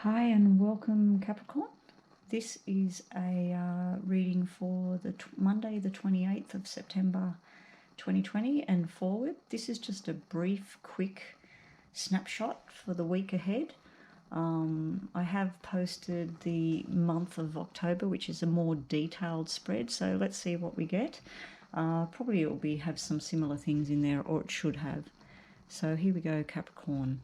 Hi and welcome, Capricorn. This is a reading for the Monday the 28th of September 2020 and forward. This is just a brief, quick snapshot for the week ahead. I have posted the month of October, which is a more detailed spread, so let's see what we get. Probably it will have some similar things in there, or it should have. So here we go, Capricorn.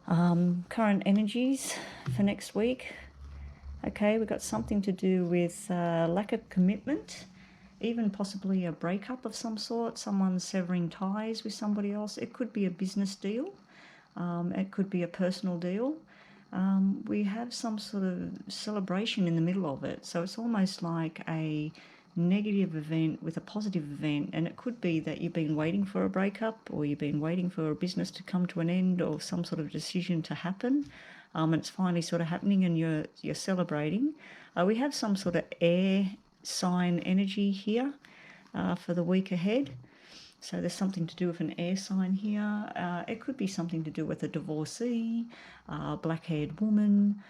Current energies for next week. Okay, we've got something to do with lack of commitment, even possibly a breakup of some sort, someone severing ties with somebody else. It could be a business deal. It could be a personal deal. We have some sort of celebration in the middle of it. So it's almost like a negative event with a positive event, and it could be that you've been waiting for a breakup, or you've been waiting for a business to come to an end, or some sort of decision to happen, and it's finally sort of happening, and you're celebrating. We have some sort of air sign energy here for the week ahead. So there's something to do with an air sign here. It could be something to do with a divorcee, black-haired woman.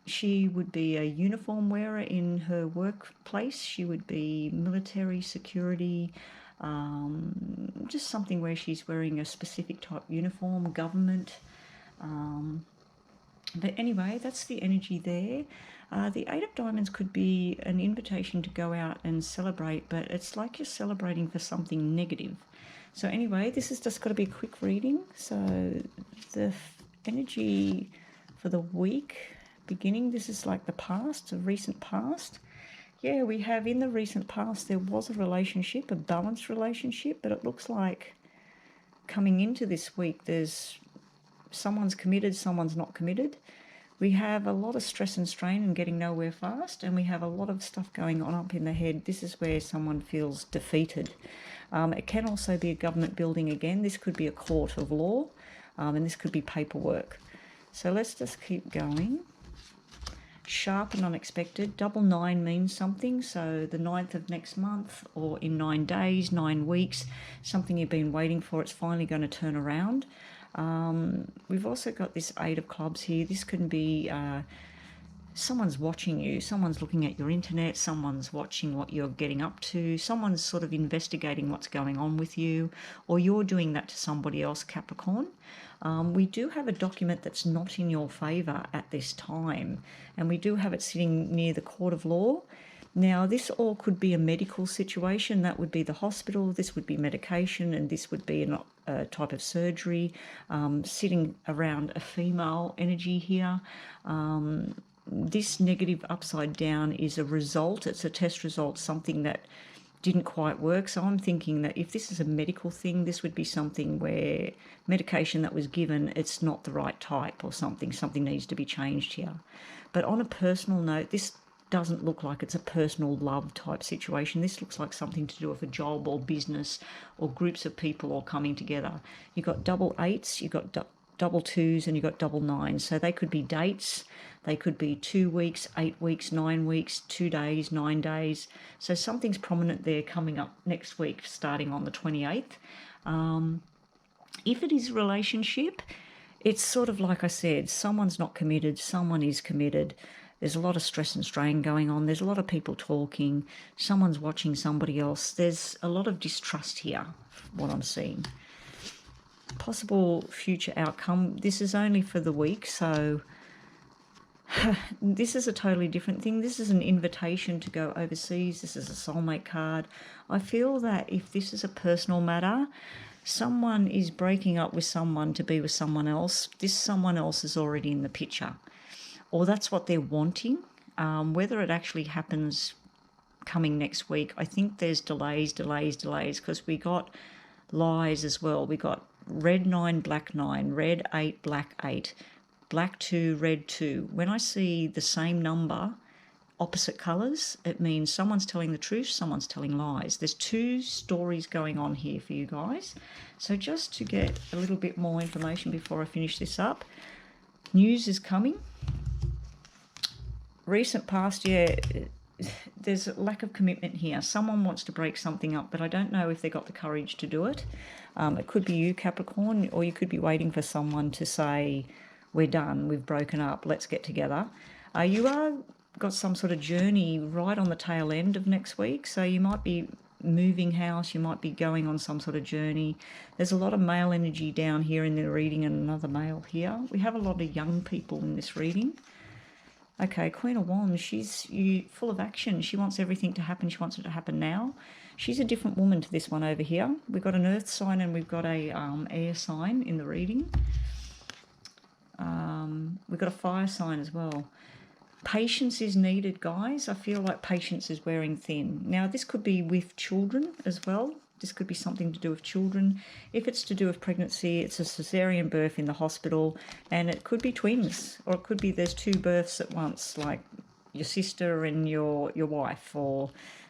She would be a uniform wearer in her workplace. She would be military, security, just something where she's wearing a specific type uniform, government. But anyway, that's the energy there. The Eight of Diamonds could be an invitation to go out and celebrate, but it's like you're celebrating for something negative. So anyway, this is just got to be a quick reading. So the energy for the week beginning, this is like the past, a recent past. Yeah, we have in the recent past, there was a relationship, a balanced relationship, but it looks like coming into this week, there's someone's committed, someone's not committed. We have a lot of stress and strain and getting nowhere fast, and we have a lot of stuff going on up in the head. This is where someone feels defeated. It can also be a government building again. This could be a court of law, and this could be paperwork. So let's just keep going. Sharp and unexpected. 99 means something, so the 9th of next month, or in 9 days, 9 weeks, something you've been waiting for, it's finally going to turn around. We've also got this Eight of Clubs here. This can be someone's watching you, someone's looking at your internet, someone's watching what you're getting up to, someone's sort of investigating what's going on with you, or you're doing that to somebody else, Capricorn. We do have a document that's not in your favour at this time, and we do have it sitting near the court of law. Now, this all could be a medical situation. That would be the hospital, this would be medication, and this would be a type of surgery, sitting around a female energy here. This negative upside down is a result, it's a test result, something that didn't quite work. So I'm thinking that if this is a medical thing, this would be something where medication that was given, it's not the right type or something needs to be changed here. But on a personal note, this doesn't look like it's a personal love type situation. This looks like something to do with a job or business or groups of people all coming together. You've got double eights, you've got double twos, and you've got double nines. So they could be dates. They could be 2 weeks, 8 weeks, 9 weeks, 2 days, 9 days. So something's prominent there coming up next week, starting on the 28th. If it is a relationship, it's sort of like I said, someone's not committed, someone is committed. There's a lot of stress and strain going on. There's a lot of people talking. Someone's watching somebody else. There's a lot of distrust here, what I'm seeing. Possible future outcome. This is only for the week, so this is a totally different thing. This is an invitation to go overseas. This is a soulmate card. I feel that if this is a personal matter, someone is breaking up with someone to be with someone else. This someone else is already in the picture, or that's what they're wanting. Whether it actually happens coming next week, I think there's delays, because we got lies as well. We got red 9, black 9, red 8, black 8, black 2, red 2. When I see the same number, opposite colours, it means someone's telling the truth, someone's telling lies. There's 2 stories going on here for you guys. So just to get a little bit more information before I finish this up, news is coming. Recent past, yeah, there's a lack of commitment here. Someone wants to break something up, but I don't know if they got the courage to do it. It could be you, Capricorn, or you could be waiting for someone to say, we're done, we've broken up, let's get together. You are got some sort of journey right on the tail end of next week, so you might be moving house, you might be going on some sort of journey. There's a lot of male energy down here in the reading and another male here. We have a lot of young people in this reading. Okay, Queen of Wands, she's full of action. She wants everything to happen. She wants it to happen now. She's a different woman to this one over here. We've got an earth sign and we've got a air sign in the reading. We've got a fire sign as well. Patience is needed, guys. I feel like patience is wearing thin. Now, this could be with children as well. This could be something to do with children. If it's to do with pregnancy, it's a cesarean birth in the hospital, and it could be twins, or it could be there's two births at once, like your sister and your wife, or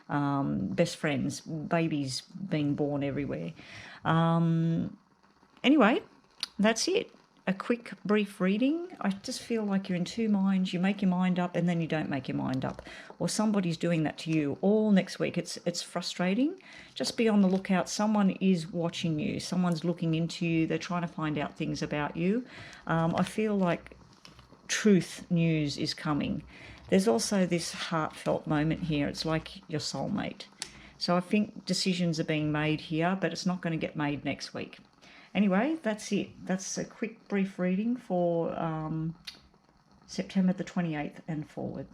best friends, babies being born everywhere. Anyway, that's it. A quick, brief reading. I just feel like you're in two minds. You make your mind up and then you don't make your mind up. Or somebody's doing that to you all next week. It's frustrating. Just be on the lookout. Someone is watching you. Someone's looking into you. They're trying to find out things about you. I feel like truth news is coming. There's also this heartfelt moment here. It's like your soulmate. So I think decisions are being made here, but it's not going to get made next week. Anyway, that's it. That's a quick, brief reading for September the 28th and forward.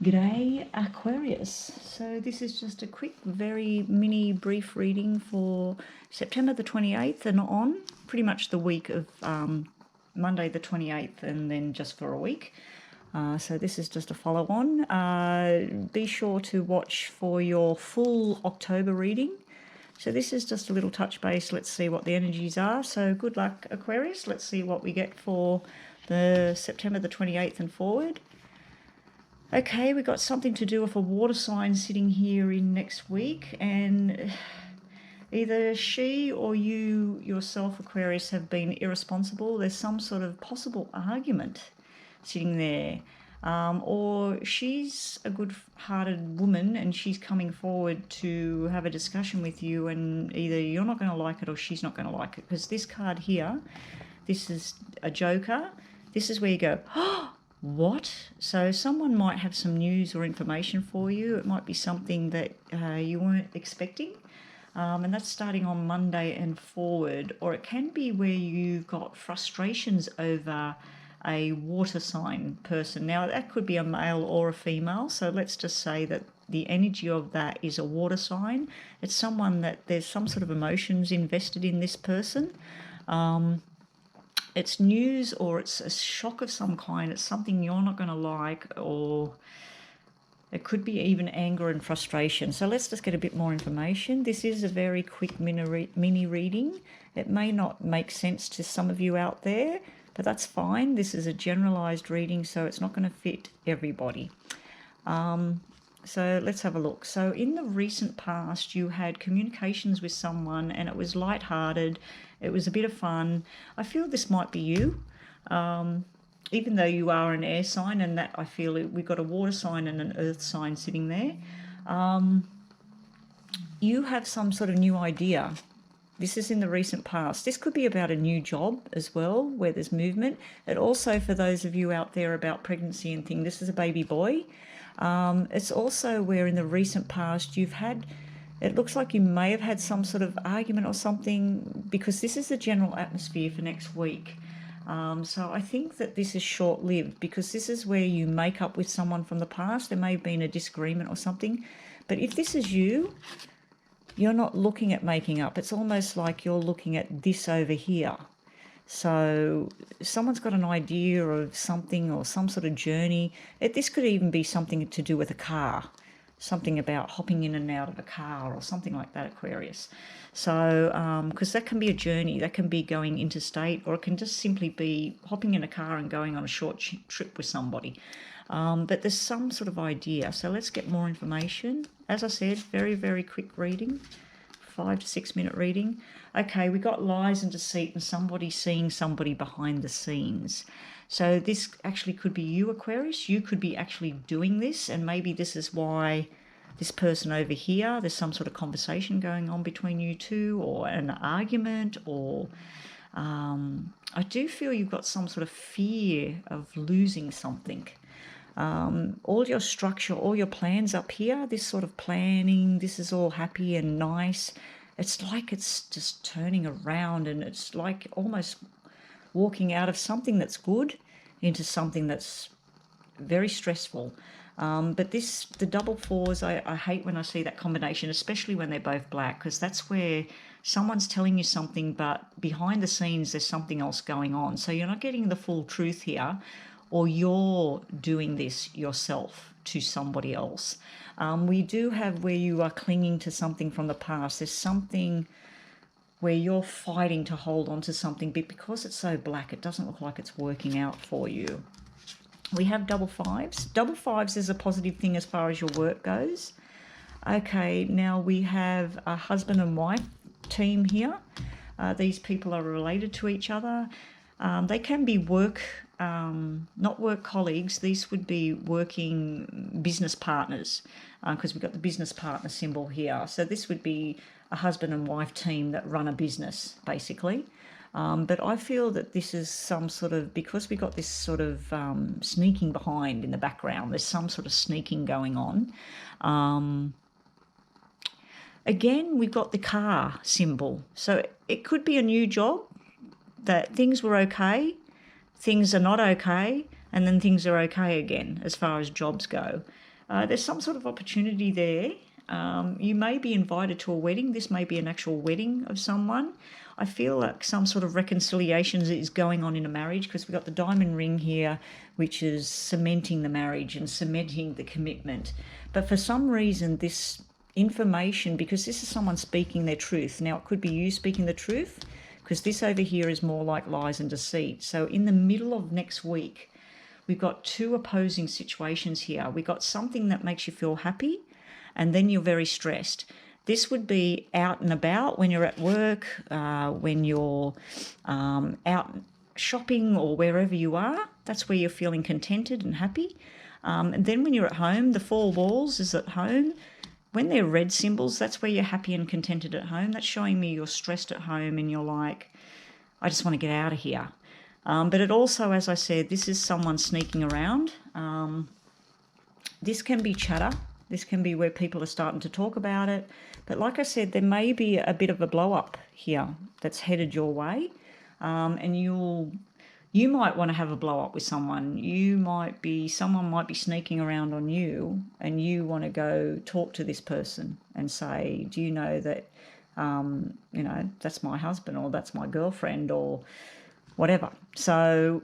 G'day, Aquarius. So this is just a quick, very mini, brief reading for September the 28th and on, pretty much the week of Monday the 28th and then just for a week. So this is just a follow-on. Be sure to watch for your full October reading. So this is just a little touch base. Let's see what the energies are. So good luck, Aquarius. Let's see what we get for the September the 28th and forward. Okay, we've got something to do with a water sign sitting here in next week. And either she or you yourself, Aquarius, have been irresponsible. There's some sort of possible argument sitting there. Or she's a good-hearted woman and she's coming forward to have a discussion with you, and either you're not going to like it or she's not going to like it. Because this card here, this is a joker. This is where you go, oh, what? So someone might have some news or information for you. It might be something that you weren't expecting. And that's starting on Monday and forward. Or it can be where you've got frustrations over a water sign person. Now, that could be a male or a female. So let's just say that the energy of that is a water sign. It's someone that there's some sort of emotions invested in this person. It's news or it's a shock of some kind. It's something you're not going to like, or it could be even anger and frustration. So let's just get a bit more information. This is a very quick mini reading. It may not make sense to some of you out there, but that's fine. This is a generalized reading, so it's not going to fit everybody. So let's have a look. So in the recent past, you had communications with someone and it was lighthearted. It was a bit of fun. I feel this might be you, even though you are an air sign, and that I feel we've got a water sign and an earth sign sitting there. You have some sort of new idea. This is in the recent past. This could be about a new job as well, where there's movement. And also for those of you out there about pregnancy and things, this is a baby boy. It's also where in the recent past you've had, it looks like you may have had some sort of argument or something, because this is the general atmosphere for next week. So I think that this is short-lived, because this is where you make up with someone from the past. There may have been a disagreement or something. But if this is you, you're not looking at making up. It's almost like you're looking at this over here. So someone's got an idea of something or some sort of journey. This could even be something to do with a car, something about hopping in and out of a car or something like that, Aquarius. So because that can be a journey, that can be going interstate, or it can just simply be hopping in a car and going on a short trip with somebody. But there's some sort of idea. So let's get more information. As I said, very, very quick reading, 5 to 6 minute reading. Okay, we got lies and deceit and somebody seeing somebody behind the scenes. So this actually could be you, Aquarius. You could be actually doing this, and maybe this is why this person over here, there's some sort of conversation going on between you two, or an argument, or I do feel you've got some sort of fear of losing something. All your structure, all your plans up here, this sort of planning, this is all happy and nice. It's like it's just turning around, and it's like almost walking out of something that's good into something that's very stressful. But the double fours, I hate when I see that combination, especially when they're both black, because that's where someone's telling you something, but behind the scenes there's something else going on. So you're not getting the full truth here, or you're doing this yourself to somebody else. We do have where you are clinging to something from the past. There's something where you're fighting to hold on to something, but because it's so black, it doesn't look like it's working out for you. We have double fives. Double fives is a positive thing as far as your work goes. Okay, now we have a husband and wife team here. These people are related to each other. They can be not work colleagues. These would be working business partners, because we've got the business partner symbol here. So this would be a husband and wife team that run a business, basically. But I feel that this is some sort of, because we got this sort of sneaking behind in the background, there's some sort of sneaking going on. Again, we've got the car symbol. So it could be a new job, that things were okay, things are not okay, and then things are okay again as far as jobs go. There's some sort of opportunity there. You may be invited to a wedding. This may be an actual wedding of someone. I feel like some sort of reconciliation is going on in a marriage, because we've got the diamond ring here, which is cementing the marriage and cementing the commitment. But for some reason, this information, because this is someone speaking their truth. Now, it could be you speaking the truth, because this over here is more like lies and deceit. So in the middle of next week, we've got two opposing situations here. We've got something that makes you feel happy, and then you're very stressed. This would be out and about when you're at work, when you're out shopping or wherever you are. That's where you're feeling contented and happy. And then when you're at home, the four walls is at home. When they're red symbols, that's where you're happy and contented at home. That's showing me you're stressed at home and you're like, I just want to get out of here. But it also, as I said, this is someone sneaking around. This can be chatter. This can be where people are starting to talk about it. But like I said, there may be a bit of a blow up here that's headed your way. And you might want to have a blow up with someone. Someone might be sneaking around on you, and you want to go talk to this person and say, do you know that, that's my husband, or that's my girlfriend, or whatever. So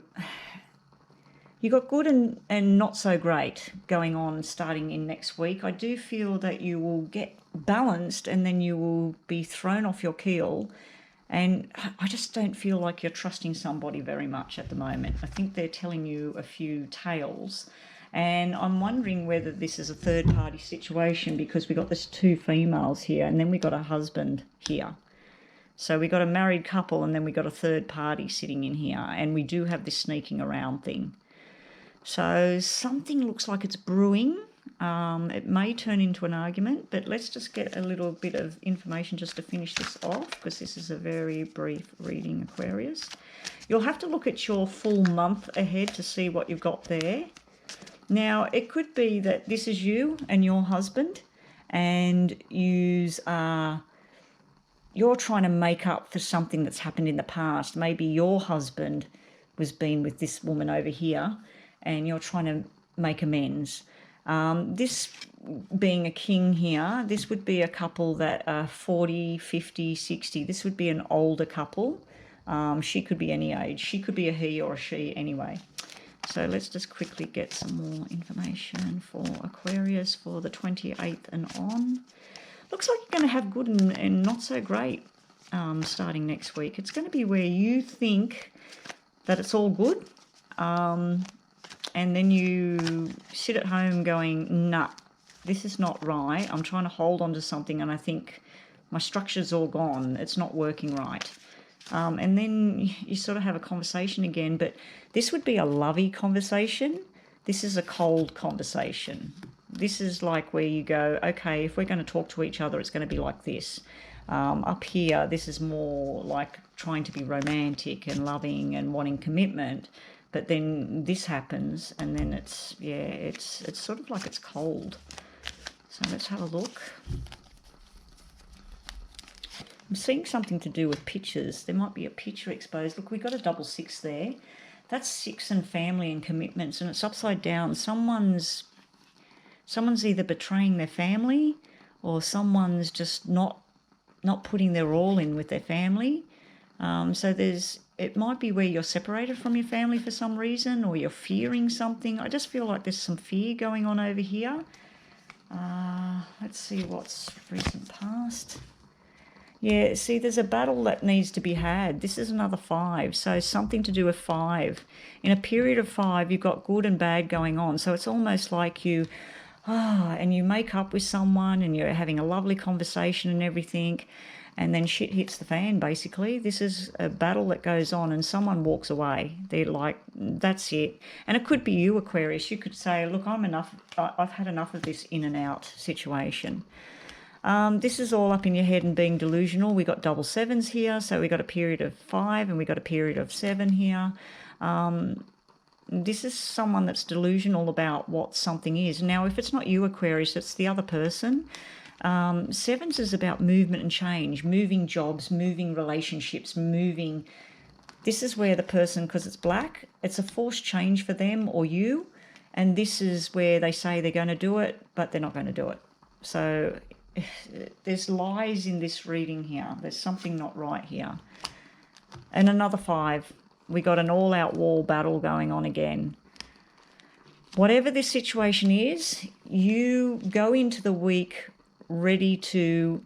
you got good and not so great going on starting in next week. I do feel that you will get balanced, and then you will be thrown off your keel. And I just don't feel like you're trusting somebody very much at the moment. I think they're telling you a few tales. And I'm wondering whether this is a third-party situation, because we got this two females here, and then we got a husband here. So we got a married couple, and then we got a third party sitting in here. And we do have this sneaking around thing. So something looks like it's brewing. It may turn into an argument, but let's just get a little bit of information just to finish this off, because this is a very brief reading, Aquarius. You'll have to look at your full month ahead to see what you've got there. Now, it could be that this is you and your husband, and you're trying to make up for something that's happened in the past. Maybe your husband was been with this woman over here, and you're trying to make amends. This being a king here, this would be a couple that are 40, 50, 60. This would be an older couple. She could be any age. She could be a he or a she anyway. So let's just quickly get some more information for Aquarius for the 28th and on. Looks like you're going to have good and not so great starting next week. It's going to be where you think that it's all good. And then you sit at home going, nah, this is not right. I'm trying to hold on to something, and I think my structure's all gone. It's not working right. And then you sort of have a conversation again, but this would be a lovey conversation. This is a cold conversation. This is like where you go, okay, if we're going to talk to each other, it's going to be like this. Up here, this is more like trying to be romantic and loving and wanting commitment. But then this happens, and then it's sort of like it's cold. So let's have a look. I'm seeing something to do with pictures. There might be a picture exposed. Look, we've got a double 6 there. That's 6 and family and commitments, and it's upside down. Someone's either betraying their family, or someone's just not putting their all in with their family. So it might be where you're separated from your family for some reason, or you're fearing something. I just feel like there's some fear going on over here. Let's see what's recent past. Yeah, see, there's a battle that needs to be had. This is another 5, so something to do with 5. In a period of 5, you've got good and bad going on. So it's almost like and you make up with someone and you're having a lovely conversation and everything, and then shit hits the fan, basically. This is a battle that goes on and someone walks away. They're like, that's it. And it could be you, Aquarius. You could say, look, I've had enough of this in and out situation. This is all up in your head and being delusional. We got double 7s here, so we got a period of 5 and we got a period of 7 here. This is someone that's delusional about what something is. Now, if it's not you, Aquarius, it's the other person. 7s is about movement and change, moving jobs, moving relationships, moving. This is where the person, because it's black, it's a forced change for them or you, and this is where they say they're going to do it, but they're not going to do it. So there's lies in this reading here. There's something not right here. And another 5. We got an all-out war battle going on again. Whatever this situation is, you go into the week ready to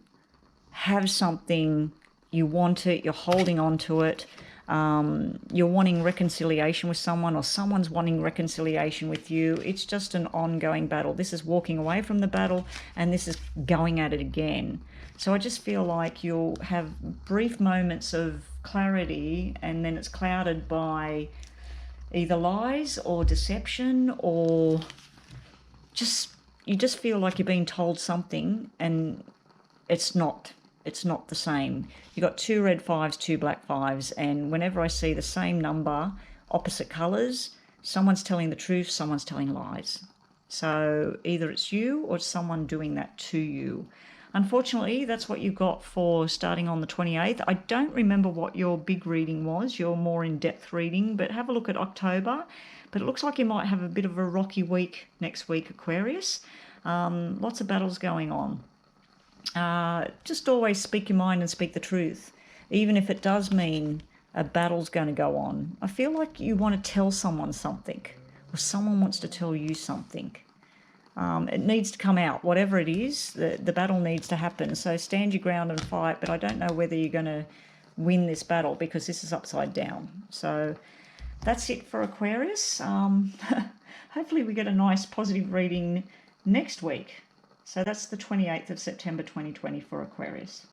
have something. You want it. You're holding on to it. You're wanting reconciliation with someone, or someone's wanting reconciliation with you. It's just an ongoing battle. This is walking away from the battle, and this is going at it again. So I just feel like you'll have brief moments of clarity, and then it's clouded by either lies or deception, or you just feel like you're being told something and it's not the same. You got 2 red 5s, 2 black 5s, and whenever I see the same number, opposite colours, someone's telling the truth, someone's telling lies. So either it's you or it's someone doing that to you. Unfortunately, that's what you got for starting on the 28th. I don't remember what your big reading was, your more in-depth reading, but have a look at October. But it looks like you might have a bit of a rocky week next week, Aquarius. Lots of battles going on. Just always speak your mind and speak the truth, even if it does mean a battle's going to go on. I feel like you want to tell someone something, or someone wants to tell you something. It needs to come out, whatever it is. The battle needs to happen. So stand your ground and fight, but I don't know whether you're going to win this battle because this is upside down. So that's it for Aquarius. Hopefully we get a nice positive reading next week. So that's the 28th of September 2020 for Aquarius.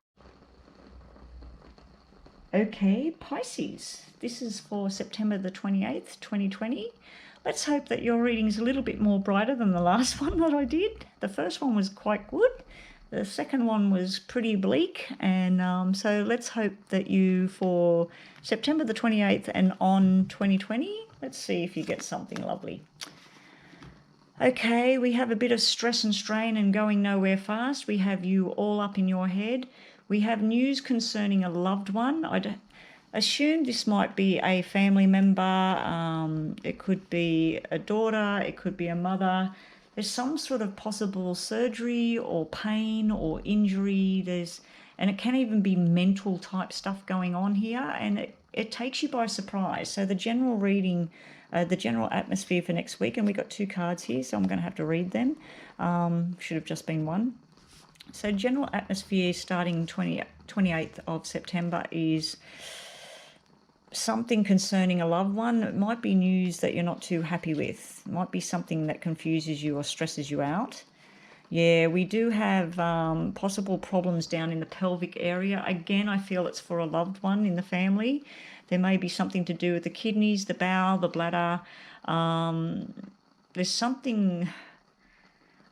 Okay, Pisces. This is for September the 28th, 2020. Let's hope that your reading's a little bit more brighter than the last one that I did. The first one was quite good. The second one was pretty bleak. And so let's hope that you, for September the 28th and on 2020, let's see if you get something lovely. Okay, we have a bit of stress and strain and going nowhere fast. We have you all up in your head. We have news concerning a loved one. I'd assume this might be a family member. It could be a daughter. It could be a mother. There's some sort of possible surgery or pain or injury. And it can even be mental type stuff going on here. And it takes you by surprise. So the general reading, the general atmosphere for next week, and we got 2 cards here, so I'm going to have to read them. Should have just been one. So general atmosphere starting 28th of September is something concerning a loved one. It might be news that you're not too happy with. It might be something that confuses you or stresses you out. Yeah, we do have possible problems down in the pelvic area. Again, I feel it's for a loved one in the family. There may be something to do with the kidneys, the bowel, the bladder. There's something.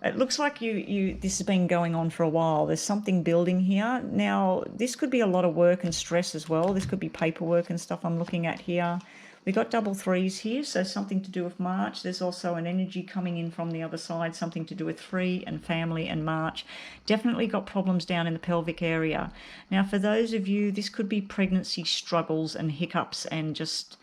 It looks like this has been going on for a while. There's something building here. Now, this could be a lot of work and stress as well. This could be paperwork and stuff I'm looking at here. We got double threes here, so something to do with March. There's also an energy coming in from the other side, something to do with 3 and family and March. Definitely got problems down in the pelvic area. Now, for those of you, this could be pregnancy struggles and hiccups and just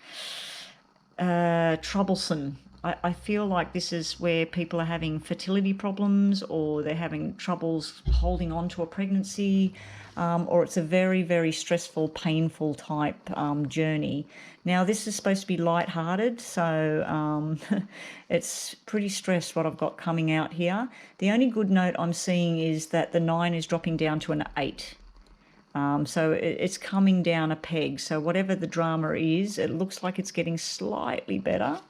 troublesome. I feel like this is where people are having fertility problems, or they're having troubles holding on to a pregnancy, or it's a very, very stressful, painful type journey. Now, this is supposed to be light-hearted, so it's pretty stressed what I've got coming out here. The only good note I'm seeing is that the 9 is dropping down to an 8. So it's coming down a peg. So whatever the drama is, it looks like it's getting slightly better.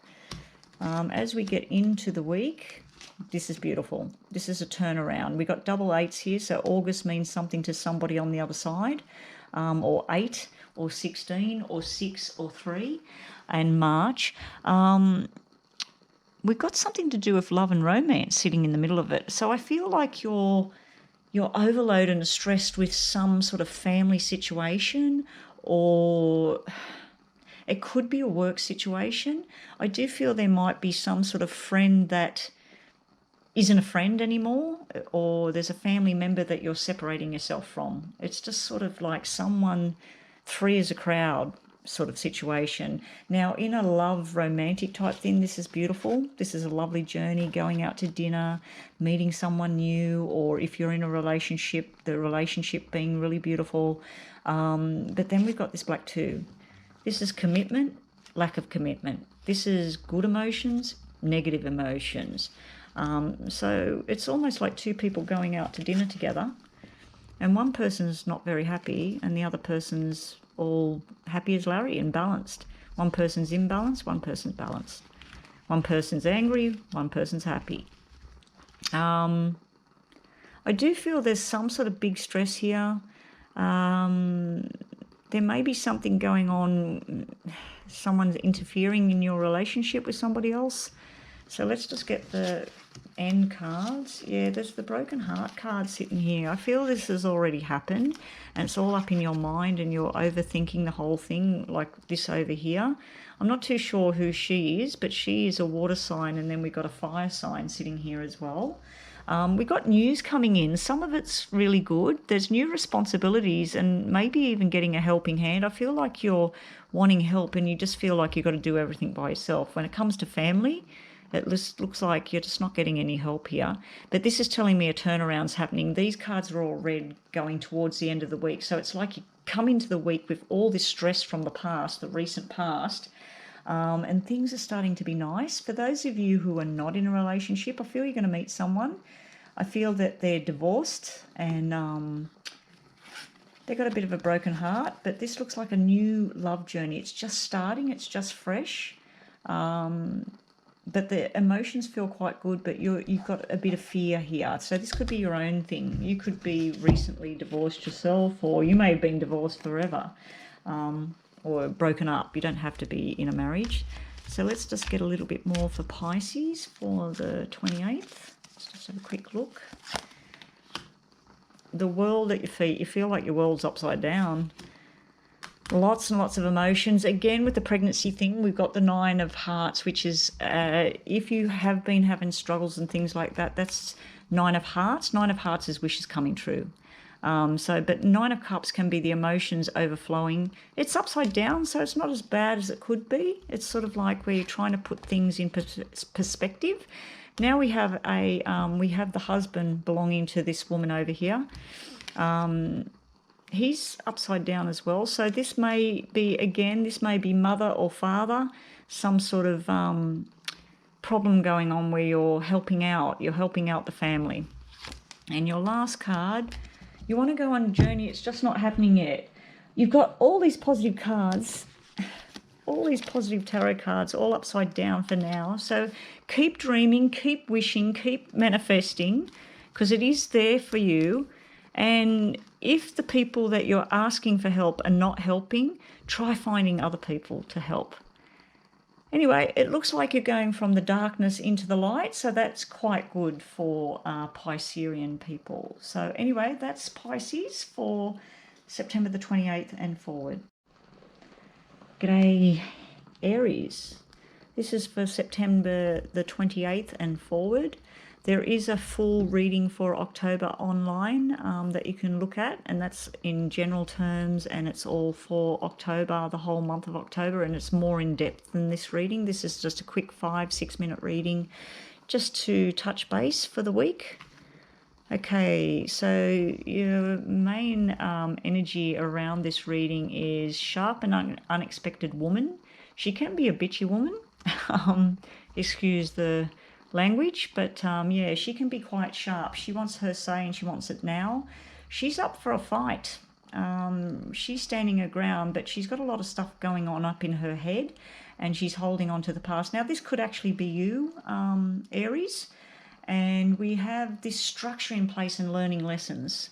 As we get into the week, this is beautiful. This is a turnaround. We got double 8s here, so August means something to somebody on the other side, or 8, or 16, or 6, or 3, and March. We've got something to do with love and romance sitting in the middle of it. So I feel like you're overloaded and stressed with some sort of family situation, or it could be a work situation. I do feel there might be some sort of friend that isn't a friend anymore, or there's a family member that you're separating yourself from. It's just sort of like someone, 3 as a crowd sort of situation. Now, in a love romantic type thing, this is beautiful. This is a lovely journey, going out to dinner, meeting someone new, or if you're in a relationship, the relationship being really beautiful. But then we've got this black 2. This is commitment, lack of commitment. This is good emotions, negative emotions. So it's almost like 2 people going out to dinner together, and one person's not very happy and the other person's all happy as Larry and balanced. One person's imbalanced, one person's balanced. One person's angry, one person's happy. I do feel there's some sort of big stress here. There may be something going on, someone's interfering in your relationship with somebody else. So let's just get the end cards. Yeah, there's the broken heart card sitting here. I feel this has already happened, and it's all up in your mind and you're overthinking the whole thing, like this over here. I'm not too sure who she is, but she is a water sign, and then we got a fire sign sitting here as well. We got news coming in. Some of it's really good. There's new responsibilities and maybe even getting a helping hand. I feel like you're wanting help and you just feel like you've got to do everything by yourself. When it comes to family, it looks like you're just not getting any help here. But this is telling me a turnaround's happening. These cards are all red going towards the end of the week. So it's like you come into the week with all this stress from the past, the recent past, and things are starting to be nice. For those of you who are not in a relationship, I feel you're going to meet someone. I feel that they're divorced and they've got a bit of a broken heart, but this looks like a new love journey. It's just starting. It's just fresh. But the emotions feel quite good, but you've got a bit of fear here. So this could be your own thing. You could be recently divorced yourself, or you may have been divorced forever, or broken up. You don't have to be in a marriage. So let's just get a little bit more for Pisces for the 28th. Let's just have a quick look. The world at your feet. You feel like your world's upside down. Lots and lots of emotions. Again, with the pregnancy thing, we've got the 9 of Hearts, which is if you have been having struggles and things like that, that's 9 of Hearts. 9 of Hearts is wishes coming true. But 9 of Cups can be the emotions overflowing. It's upside down, so it's not as bad as it could be. It's sort of like where you're trying to put things in perspective. Now we have the husband belonging to this woman over here. He's upside down as well. So this may be mother or father, some sort of problem going on where you're helping out the family. And your last card, you want to go on a journey, it's just not happening yet. You've got all these positive cards, all these positive tarot cards, all upside down for now. So keep dreaming, keep wishing, keep manifesting, because it is there for you. And if the people that you're asking for help are not helping, try finding other people to help. Anyway, it looks like you're going from the darkness into the light, so that's quite good for Piscean people. So anyway, that's Pisces for September the 28th and forward. G'day, Aries. This is for September the 28th and forward. There is a full reading for October online that you can look at, and that's in general terms, and it's all for October, the whole month of October, and it's more in depth than this reading. This is just a quick 5-6 minute reading just to touch base for the week. Okay, so your main energy around this reading is sharp and unexpected woman. She can be a bitchy woman, excuse the language, but yeah, she can be quite sharp. She wants her say and she wants it now. She's up for a fight. She's standing her ground, but she's got a lot of stuff going on up in her head, and she's holding on to the past. Now, this could actually be you, Aries, and we have this structure in place and learning lessons.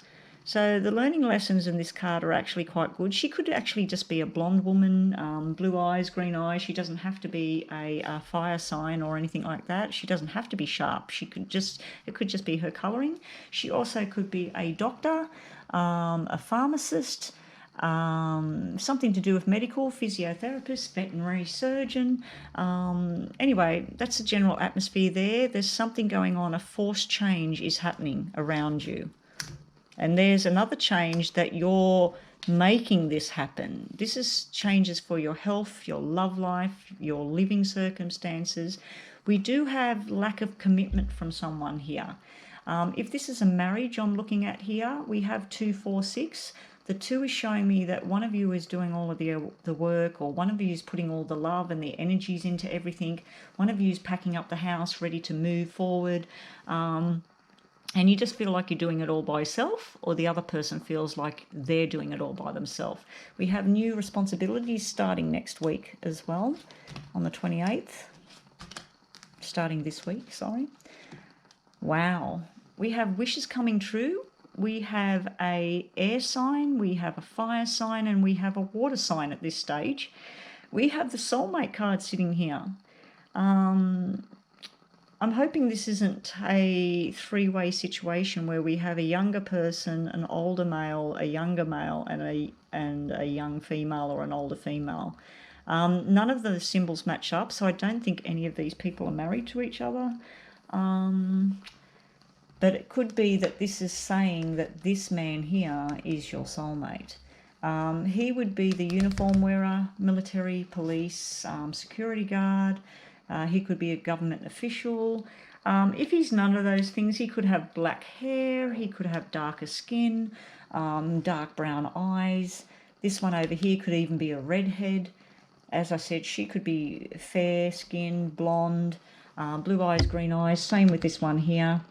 So the learning lessons in this card are actually quite good. She could actually just be a blonde woman, blue eyes, green eyes. She doesn't have to be a fire sign or anything like that. She doesn't have to be sharp. It could just be her colouring. She also could be a doctor, a pharmacist, something to do with medical, physiotherapist, veterinary surgeon. Anyway, that's the general atmosphere there. There's something going on. A forced change is happening around you. And there's another change that you're making this happen. This is changes for your health, your love life, your living circumstances. We do have lack of commitment from someone here. If this is a marriage I'm looking at here, we have 2, 4, 6. The 2 is showing me that one of you is doing all of the work, or one of you is putting all the love and the energies into everything. One of you is packing up the house, ready to move forward. And you just feel like you're doing it all by yourself, or the other person feels like they're doing it all by themselves. We have new responsibilities starting next week as well, on the 28th. Starting this week, sorry. Wow. We have wishes coming true. We have a air sign, we have a fire sign, and we have a water sign at this stage. We have the soulmate card sitting here. I'm hoping this isn't a three-way situation where we have a younger person, an older male, a younger male, and a young female or an older female. None of the symbols match up, so I don't think any of these people are married to each other. But it could be that this is saying that this man here is your soulmate. He would be the uniform wearer, military, police, security guard. He could be a government official. If he's none of those things, he could have black hair, he could have darker skin, dark brown eyes. This one over here could even be a redhead. As I said, she could be fair skin, blonde, blue eyes, green eyes. Same with this one here.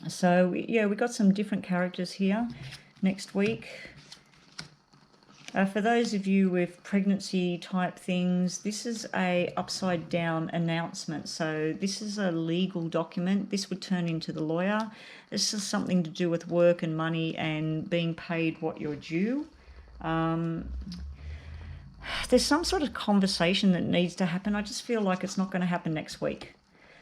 So, yeah, we got some different characters here next week. For those of you with pregnancy type things, this is a upside down announcement. So this is a legal document. This would turn into the lawyer. This is something to do with work and money and being paid what you're due. There's some sort of conversation that needs to happen. I just feel like it's not going to happen next week.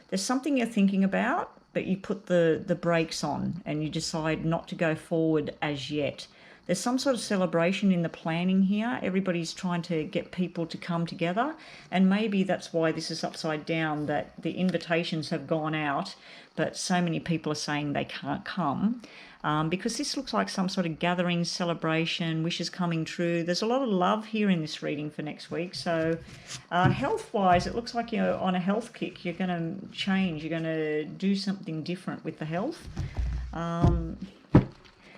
There's something you're thinking about, but you put the brakes on and you decide not to go forward as yet. There's some sort of celebration in the planning here. Everybody's trying to get people to come together, and maybe that's why this is upside down, that the invitations have gone out, but so many people are saying they can't come, because this looks like some sort of gathering, celebration, wishes coming true. There's a lot of love here in this reading for next week. So health-wise, it looks like you're on a health kick. You're going to change. You're going to do something different with the health.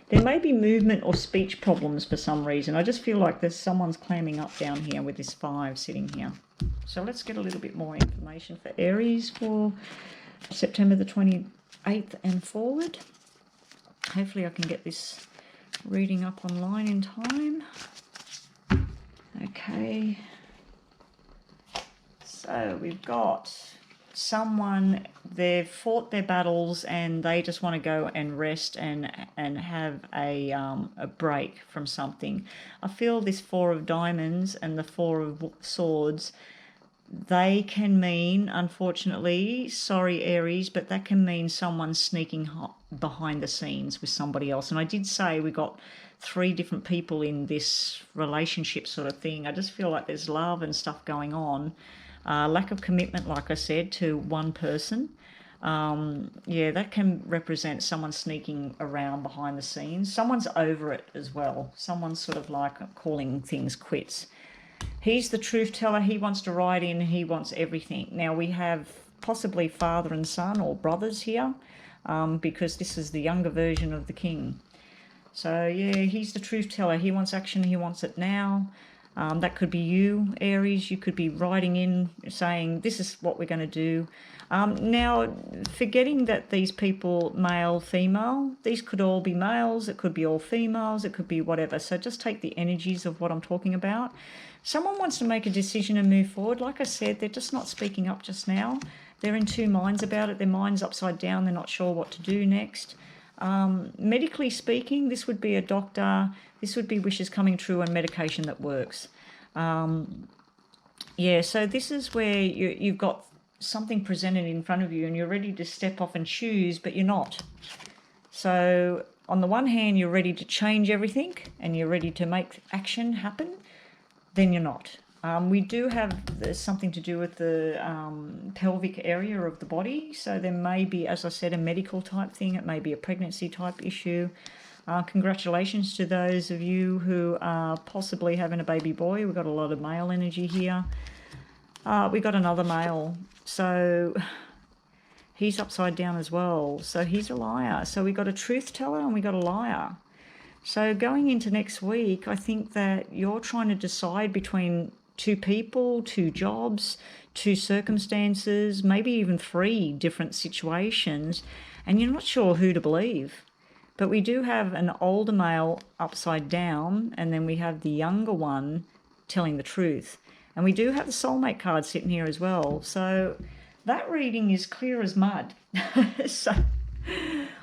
There may be movement or speech problems for some reason. I just feel like there's someone's clamming up down here with this 5 sitting here. So let's get a little bit more information for Aries for September the 28th and forward. Hopefully I can get this reading up online in time. Okay. So we've got someone, they've fought their battles and they just want to go and rest and have a break from something. I feel this Four of Diamonds and the Four of Swords, they can mean, unfortunately, sorry Aries, but that can mean someone sneaking behind the scenes with somebody else. And I did say we got 3 different people in this relationship sort of thing. I just feel like there's love and stuff going on. Lack of commitment, like I said, to one person. Yeah, that can represent someone sneaking around behind the scenes. Someone's over it as well. Someone's sort of like calling things quits. He's the truth teller. He wants to ride in. He wants everything. Now we have possibly father and son or brothers here, because this is the younger version of the king. So yeah, he's the truth teller. He wants action. He wants it now. That could be you, Aries. You could be riding in saying, this is what we're going to do. Now, forgetting that these people, male, female, these could all be males. It could be all females. It could be whatever. So just take the energies of what I'm talking about. Someone wants to make a decision and move forward. Like I said, they're just not speaking up just now. They're in 2 minds about it. Their mind's upside down. They're not sure what to do next. Medically speaking, this would be a doctor. This would be wishes coming true and medication that works. Yeah, so this is where you've got something presented in front of you and you're ready to step off and choose, but you're not. So on the one hand, you're ready to change everything and you're ready to make action happen. Then you're not. We do have something to do with the pelvic area of the body. So there may be, as I said, a medical type thing. It may be a pregnancy type issue. Congratulations to those of you who are possibly having a baby boy. We've got a lot of male energy here. We got another male. So he's upside down as well. So he's a liar. So we got a truth teller and we got a liar. So going into next week, I think that you're trying to decide between 2 people, 2 jobs, 2 circumstances, maybe even 3 different situations, and you're not sure who to believe. But we do have an older male upside down, and then we have the younger one telling the truth. And we do have the soulmate card sitting here as well. So that reading is clear as mud. So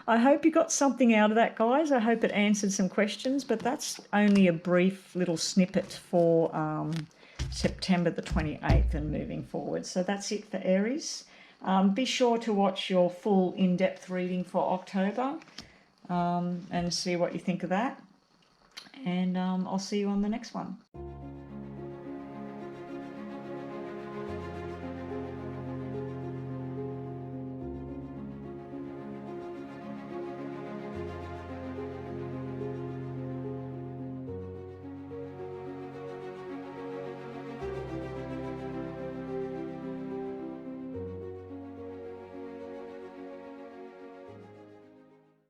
I hope you got something out of that, guys. I hope it answered some questions, but that's only a brief little snippet for September the 28th and moving forward. So that's it for Aries. Be sure to watch your full in-depth reading for October and see what you think of that. And I'll see you on the next one.